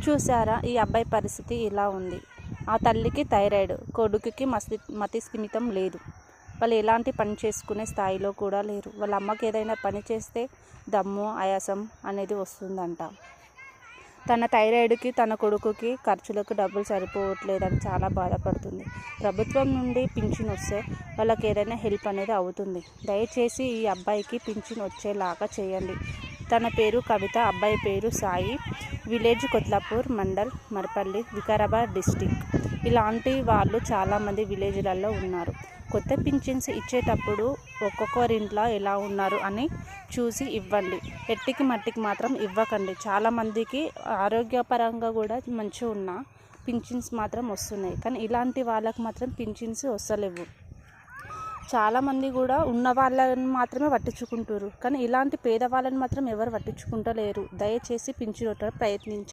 చూసారా, ఈ అబ్బాయి పరిస్థితి ఇలా ఉంది. ఆ తల్లికి థైరాయిడ్, కొడుకుకి మతి స్థిమితం లేదు. వాళ్ళు ఎలాంటి పని చేసుకునే స్థాయిలో కూడా లేరు. వాళ్ళ అమ్మకి ఏదైనా పని చేస్తే దమ్ము ఆయాసం అనేది వస్తుందంట. తన థైరాయిడ్కి తన కొడుకుకి ఖర్చులకు డబ్బులు సరిపోవట్లేదని చాలా బాధపడుతుంది. ప్రభుత్వం నుండి పింఛన్ వస్తే వాళ్ళకి ఏదైనా హెల్ప్ అనేది అవుతుంది. దయచేసి ఈ అబ్బాయికి పింఛన్ వచ్చేలాగా చేయండి. తన పేరు కవిత, అబ్బాయి పేరు సాయి, విలేజ్ కొత్లాపూర్, మండల్ మర్పల్లి, వికారాబాద్ డిస్టిక్. ఇలాంటి వాళ్ళు చాలామంది విలేజ్లలో ఉన్నారు. కొత్త పింఛన్స్ ఇచ్చేటప్పుడు ఒక్కొక్కరింట్లో ఎలా ఉన్నారు అని చూసి ఇవ్వండి. ఎట్టికి మట్టికి మాత్రం ఇవ్వకండి. చాలామందికి ఆరోగ్యపరంగా కూడా మంచిగా ఉన్న పింఛన్స్ మాత్రం వస్తున్నాయి, కానీ ఇలాంటి వాళ్ళకి మాత్రం పింఛన్స్ వస్తలేవు. చాలామంది కూడా ఉన్న వాళ్ళని మాత్రమే పట్టించుకుంటారు, కానీ ఇలాంటి పేదవాళ్ళని మాత్రం ఎవరు పట్టించుకుంటలేరు. దయచేసి పింఛన్ ప్రయత్నించండి.